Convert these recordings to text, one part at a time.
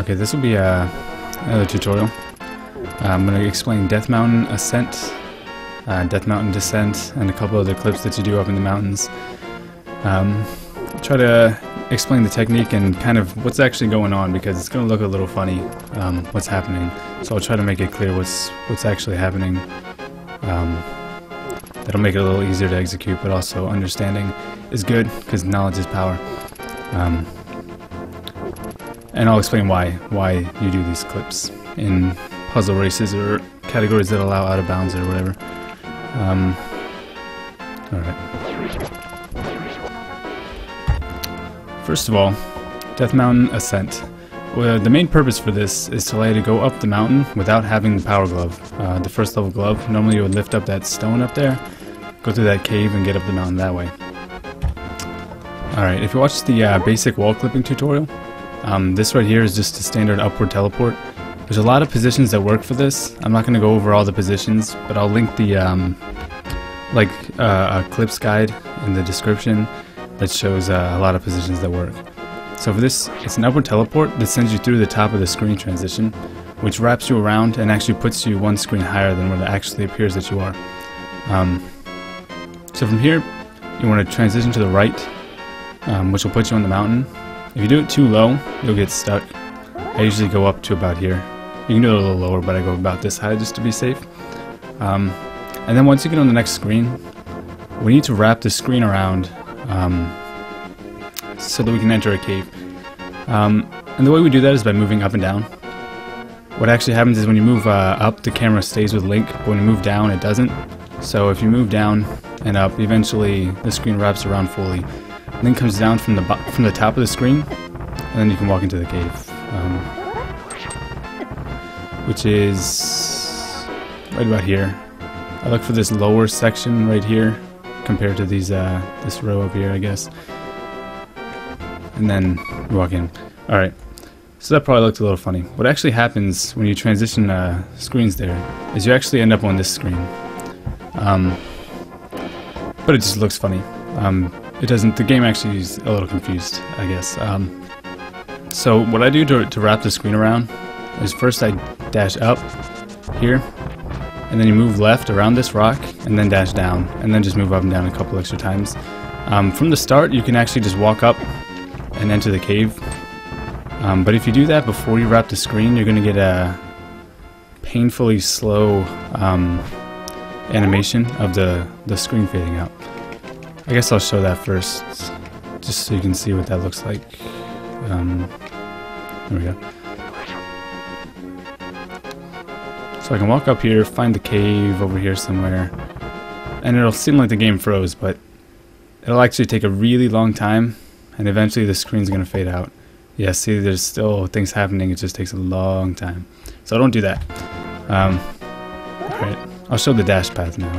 Okay, this will be another tutorial. I'm going to explain Death Mountain Ascent, Death Mountain Descent, and a couple other clips that you do up in the mountains. Try to explain the technique and kind of what's actually going on, because it's going to look a little funny what's happening. So I'll try to make it clear what's actually happening. That'll make it a little easier to execute, but also understanding is good because knowledge is power. And I'll explain why you do these clips in puzzle races or categories that allow out of bounds or whatever. Alright. First of all, Death Mountain Ascent. Well, the main purpose for this is to allow you to go up the mountain without having the power glove. The first level glove, normally you would lift up that stone up there, go through that cave and get up the mountain that way. Alright, if you watch the basic wall clipping tutorial, this right here is just a standard upward teleport. There's a lot of positions that work for this. I'm not going to go over all the positions, but I'll link the a clips guide in the description that shows a lot of positions that work. So for this, it's an upward teleport that sends you through the top of the screen transition, which wraps you around and actually puts you one screen higher than what it actually appears that you are. So from here, you want to transition to the right, which will put you on the mountain. If you do it too low, you'll get stuck. I usually go up to about here. You can do it a little lower, but I go about this high just to be safe. And then once you get on the next screen, we need to wrap the screen around so that we can enter a cave. And the way we do that is by moving up and down. What actually happens is when you move up, the camera stays with Link, but when you move down, it doesn't. So if you move down and up, eventually the screen wraps around fully. Link comes down from the top of the screen, and then you can walk into the cave, which is right about here. I look for this lower section right here compared to these this row up here, I guess, and then you walk in. All right, so that probably looked a little funny. What actually happens when you transition screens there is you actually end up on this screen, but it just looks funny. It doesn't. The game actually is a little confused, I guess. So what I do to wrap the screen around is first I dash up here, and then you move left around this rock, and then dash down, and then just move up and down a couple extra times. From the start, you can actually just walk up and enter the cave. But if you do that before you wrap the screen, you're going to get a painfully slow animation of the screen fading out. I guess I'll show that first, just so you can see what that looks like. There we go. So I can walk up here, find the cave over here somewhere, and it'll seem like the game froze, but it'll actually take a really long time, and eventually the screen's going to fade out. Yeah, see, there's still things happening, it just takes a long time. So don't do that. Alright, I'll show the dash path now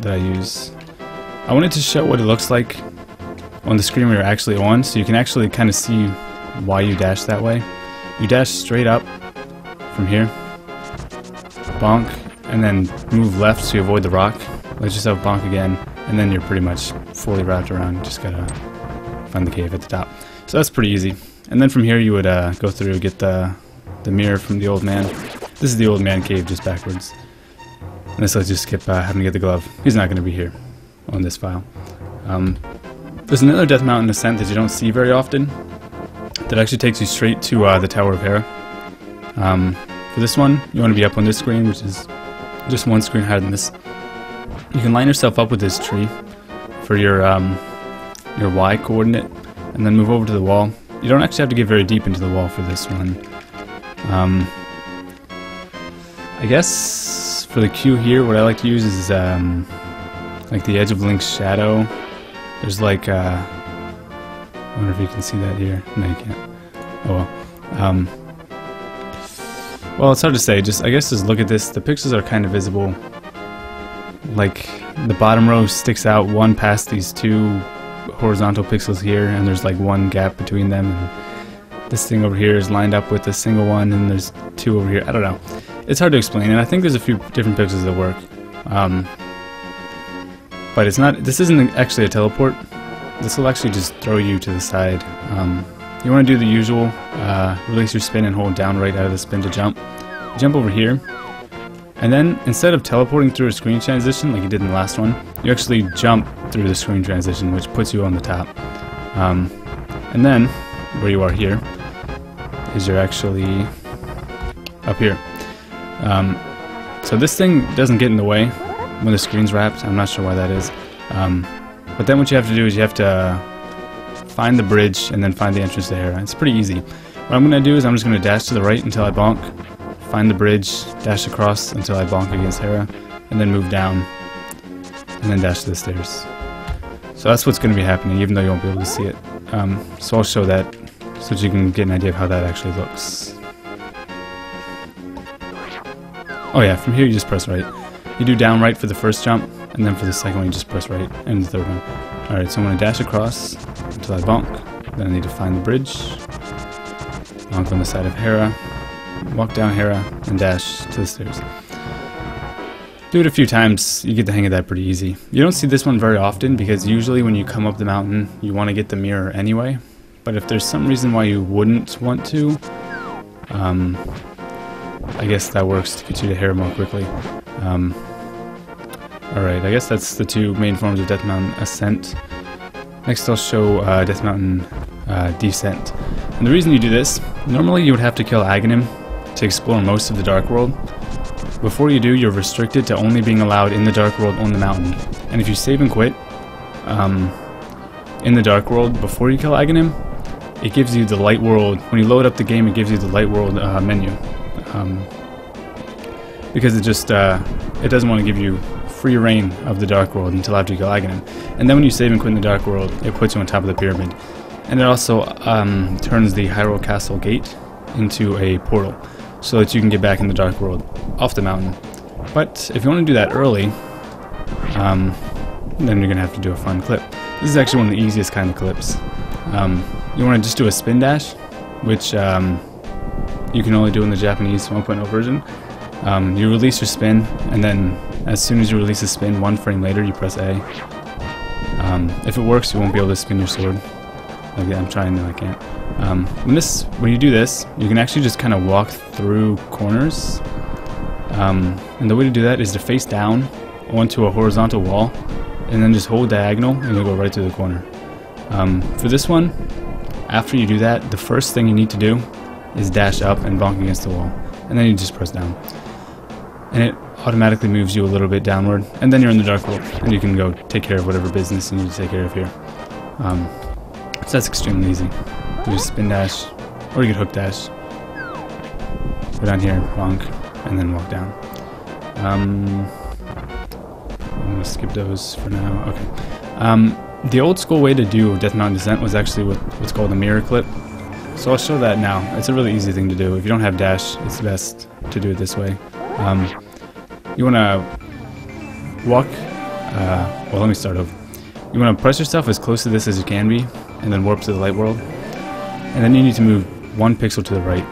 that I use. I wanted to show what it looks like on the screen we are actually on, so you can actually kind of see why you dash that way. You dash straight up from here, bonk, and then move left so you avoid the rock. Let yourself bonk again, and then you're pretty much fully wrapped around. Just gotta find the cave at the top. So that's pretty easy. And then from here you would go through, get the mirror from the old man. This is the old man cave, just backwards. And this lets you skip having to get the glove. He's not going to be here on this file. There's another Death Mountain Ascent that you don't see very often that actually takes you straight to the Tower of Hera. For this one, you want to be up on this screen, which is just one screen higher than this. You can line yourself up with this tree for your Y coordinate, and then move over to the wall. You don't actually have to get very deep into the wall for this one. I guess for the cue here, what I like to use is like the edge of Link's shadow. There's like I wonder if you can see that here. No, you can't. Oh well. Well, it's hard to say. I guess just look at this. The pixels are kind of visible. Like the bottom row sticks out one past these two horizontal pixels here, and there's like one gap between them. And this thing over here is lined up with a single one, and there's two over here. I don't know. It's hard to explain, and I think there's a few different pixels that work. But it's not. This isn't actually a teleport. This will actually just throw you to the side. you want to do the usual, release your spin and hold down right out of the spin to jump. Jump over here, and then instead of teleporting through a screen transition like you did in the last one, you actually jump through the screen transition, which puts you on the top. And then, where you are here, is you're actually up here. So this thing doesn't get in the way when the screen's wrapped. I'm not sure why that is. But then what you have to do is you have to find the bridge and then find the entrance to Hera. It's pretty easy. What I'm going to do is I'm just going to dash to the right until I bonk, find the bridge, dash across until I bonk against Hera, and then move down, and then dash to the stairs. So that's what's going to be happening, even though you won't be able to see it. So I'll show that so that you can get an idea of how that actually looks. Oh yeah, from here you just press right. You do down right for the first jump, and then for the second one you just press right, and the third one. Alright, so I'm going to dash across until I bonk, then I need to find the bridge, bonk on the side of Hera, walk down Hera, and dash to the stairs. Do it a few times, you get the hang of that pretty easy. You don't see this one very often because usually when you come up the mountain you want to get the mirror anyway, but if there's some reason why you wouldn't want to, I guess that works to get you to Hera more quickly. Alright, I guess that's the two main forms of Death Mountain Ascent. Next I'll show Death Mountain Descent. And the reason you do this, normally you would have to kill Ganon to explore most of the Dark World. Before you do, you're restricted to only being allowed in the Dark World on the mountain. And if you save and quit in the Dark World before you kill Ganon, it gives you the Light World. When you load up the game, it gives you the Light World menu. Because it just it doesn't want to give you free reign of the Dark World until after you kill Ganon. And then when you save and quit in the Dark World, it puts you on top of the pyramid. And it also turns the Hyrule Castle gate into a portal, so that you can get back in the Dark World off the mountain. But if you want to do that early, then you're going to have to do a fun clip. This is actually one of the easiest kind of clips. You want to just do a spin dash, which you can only do in the Japanese 1.0 version. You release your spin, and then as soon as you release a spin, 1 frame later, you press A. If it works, you won't be able to spin your sword. Like, yeah, I'm trying, no, I can't. When you do this, you can actually just kind of walk through corners. And the way to do that is to face down onto a horizontal wall, and then just hold diagonal, and you'll go right through the corner. For this one, after you do that, the first thing you need to do is dash up and bonk against the wall. And then you just press down. And it automatically moves you a little bit downward, and then you're in the Dark World, and you can go take care of whatever business you need to take care of here. So that's extremely easy. You just spin dash, or you could hook dash. Go down here, bonk, and then walk down. I'm going to skip those for now. Okay. The old school way to do Death Mountain Descent was actually with what's called a mirror clip. So I'll show that now. It's a really easy thing to do. If you don't have dash, it's best to do it this way. You want to walk, well, let me start over. You want to press yourself as close to this as you can be, and then warp to the light world. And then you need to move 1 pixel to the right.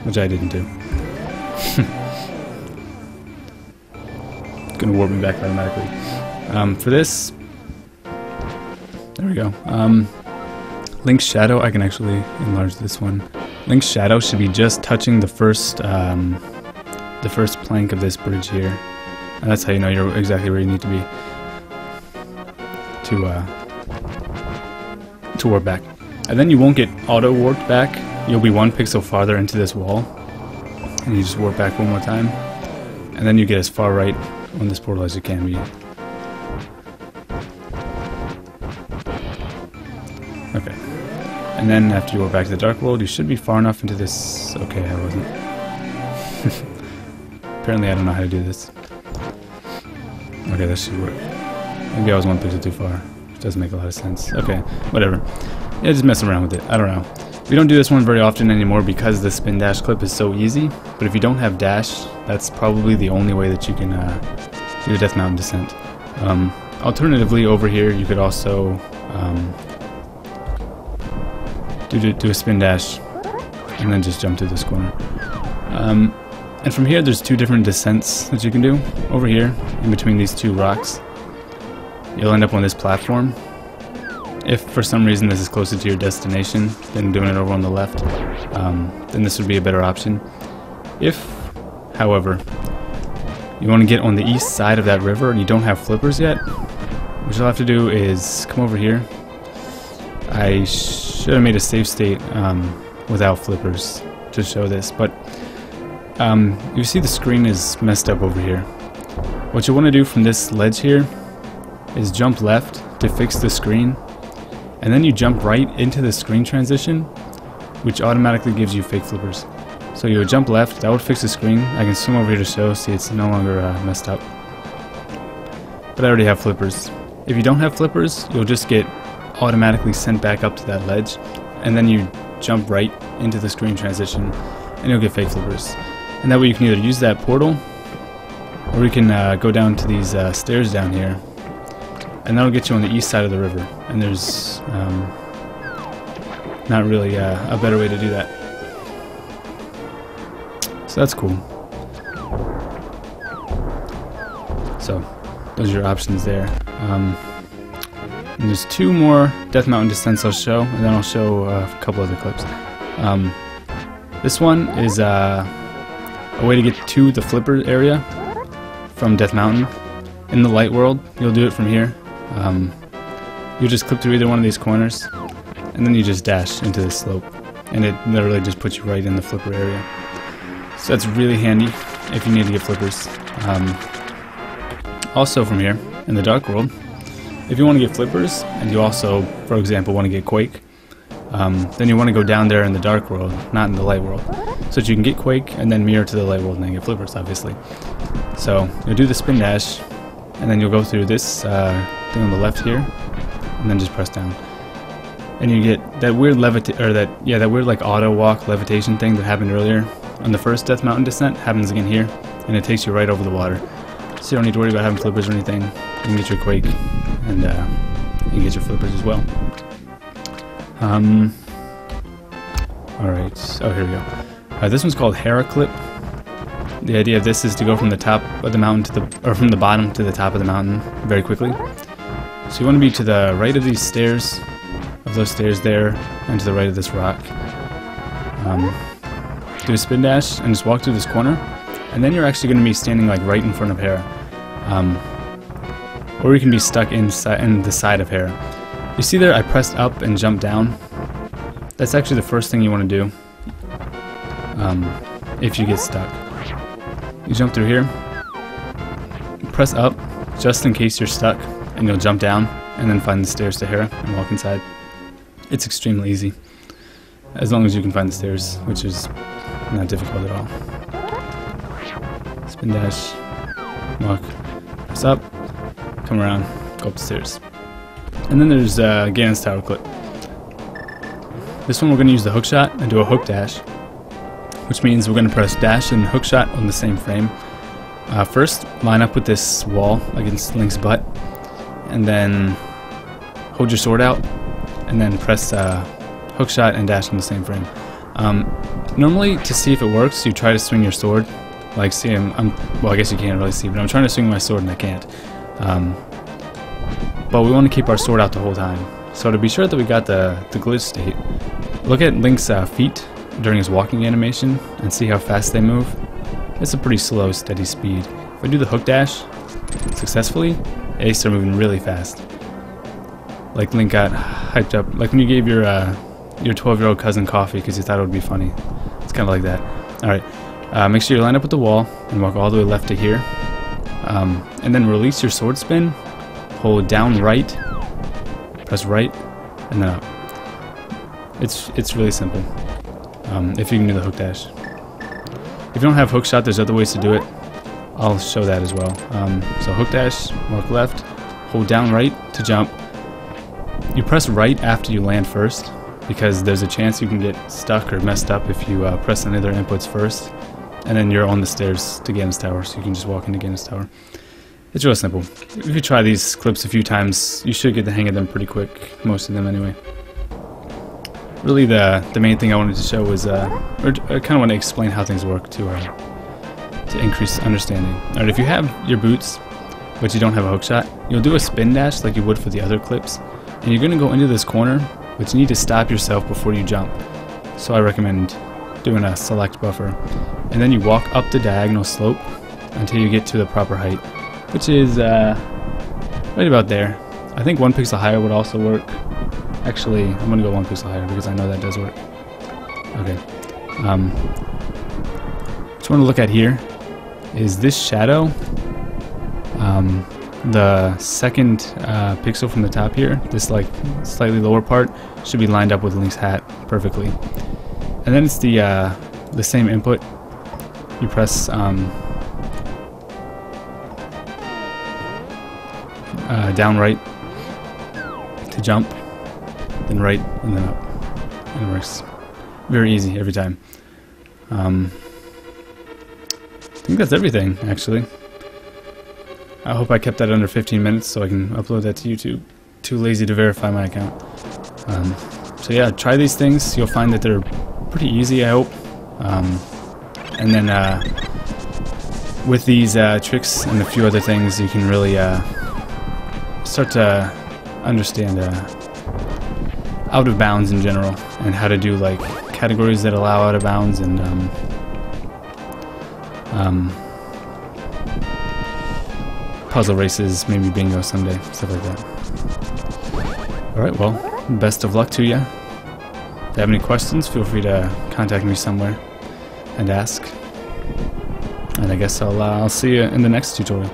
Which I didn't do. It's going to warp me back automatically. For this, there we go. Link's shadow, I can actually enlarge this one. Link's shadow should be just touching the first plank of this bridge here. And that's how you know you're exactly where you need to be to warp back. And then you won't get auto warped back. You'll be 1 pixel farther into this wall, and you just warp back 1 more time, and then you get as far right on this portal as you can be. Okay. And then after you warp back to the Dark World, you should be far enough into this. Okay, I wasn't. Apparently I don't know how to do this. Okay, that should work. Maybe I was 1 pixel too far, which doesn't make a lot of sense. Okay, whatever. Yeah, just mess around with it. I don't know. We don't do this one very often anymore because the spin dash clip is so easy, but if you don't have dash, that's probably the only way that you can do the Death Mountain Descent. Alternatively, over here, you could also do a spin dash and then just jump to this corner. And from here, there's 2 different descents that you can do. Over here, in between these 2 rocks, you'll end up on this platform, If for some reason this is closer to your destination than doing it over on the left, then this would be a better option. If, however, you want to get on the east side of that river and you don't have flippers yet, what you'll have to do is come over here. I should have made a save state without flippers to show this, but you see the screen is messed up over here. What you want to do from this ledge here is jump left to fix the screen, and then you jump right into the screen transition, which automatically gives you fake flippers. So you would jump left, that would fix the screen. I can zoom over here to show, see it's no longer messed up. But I already have flippers. If you don't have flippers, you'll just get automatically sent back up to that ledge, and then you jump right into the screen transition and you'll get fake flippers. And that way you can either use that portal, or you can go down to these stairs down here, and that'll get you on the east side of the river. And there's not really a better way to do that. So that's cool. So those are your options there. And there's two more Death Mountain descents I'll show, and then I'll show a couple other clips. This one is a way to get to the flipper area from Death Mountain. In the light world, you'll do it from here. You just clip through either one of these corners, and then you just dash into the slope, and it literally just puts you right in the flipper area. So that's really handy if you need to get flippers. Also from here, in the dark world, if you want to get flippers, and you also, for example, want to get Quake, then you want to go down there in the dark world, not in the light world, so that you can get Quake and then mirror to the light world and then get flippers, obviously. So you'll do the spin dash, and then you'll go through this thing on the left here, and then just press down, and you get that weird that weird like auto walk levitation thing that happened earlier on the first Death Mountain descent. Happens again here, and it takes you right over the water. So you don't need to worry about having flippers or anything. You can get your Quake, and you can get your flippers as well. Alright, oh here we go. This one's called Hera clip. The idea of this is to go from the top of the mountain from the bottom to the top of the mountain very quickly. So you want to be to the right of these stairs, of those stairs there, and to the right of this rock. Do a spin dash and just walk through this corner, and then you're actually going to be standing like right in front of Hera. Or you can be stuck in the side of Hera. You see there I pressed up and jumped down? That's actually the first thing you want to do if you get stuck. You jump through here, press up just in case you're stuck, and you'll jump down and then find the stairs to Hera and walk inside. It's extremely easy, as long as you can find the stairs, which is not difficult at all. Spin dash, walk, press up, come around, go up the stairs. And then there's Ganon's tower clip. This one we're going to use the hook shot and do a hook dash, which means we're going to press dash and hook shot on the same frame. First, line up with this wall against Link's butt, and then hold your sword out, and then press hook shot and dash on the same frame. Normally, to see if it works, you try to swing your sword. Like, see, well, I guess you can't really see, but I'm trying to swing my sword and I can't. But we want to keep our sword out the whole time. So to be sure that we got the glitch state, look at Link's feet during his walking animation and see how fast they move. It's a pretty slow, steady speed. If I do the hook dash successfully, they start moving really fast. Like Link got hyped up, like when you gave your 12-year-old cousin coffee because you thought it would be funny. It's kind of like that. Alright, make sure you line up with the wall and walk all the way left to here. And then release your sword spin, hold down right, press right, and then up. It's really simple, if you can do the hook dash. If you don't have hook shot, there's other ways to do it. I'll show that as well. So hook dash, walk left, hold down right to jump. You press right after you land first, because there's a chance you can get stuck or messed up if you press any other inputs first. And then you're on the stairs to Ganon's tower, so you can just walk into Ganon's tower. It's real simple. If you try these clips a few times, you should get the hang of them pretty quick. Most of them anyway. Really the main thing I wanted to show was, or I kind of want to explain how things work to increase understanding. Alright, if you have your boots, but you don't have a hook shot, you'll do a spin dash like you would for the other clips. and you're going to go into this corner, but you need to stop yourself before you jump. So I recommend doing a select buffer. And then you walk up the diagonal slope until you get to the proper height, which is right about there. I think 1 pixel higher would also work. Actually, I'm going to go 1 pixel higher because I know that does work. Okay. What you want to look at here is this shadow. The second pixel from the top here, this like slightly lower part, should be lined up with Link's hat perfectly. And then it's the same input. You press down right to jump, then right and then up. And it works very easy every time. I think that's everything, actually. I hope I kept that under 15 minutes so I can upload that to YouTube. Too lazy to verify my account. So yeah, try these things. You'll find that they're pretty easy, I hope. And then with these tricks and a few other things, you can really start to understand out of bounds in general, and how to do like categories that allow out of bounds, and puzzle races, maybe bingo someday, stuff like that. Alright, well, best of luck to you. If you have any questions, feel free to contact me somewhere and ask. And I guess I'll see you in the next tutorial.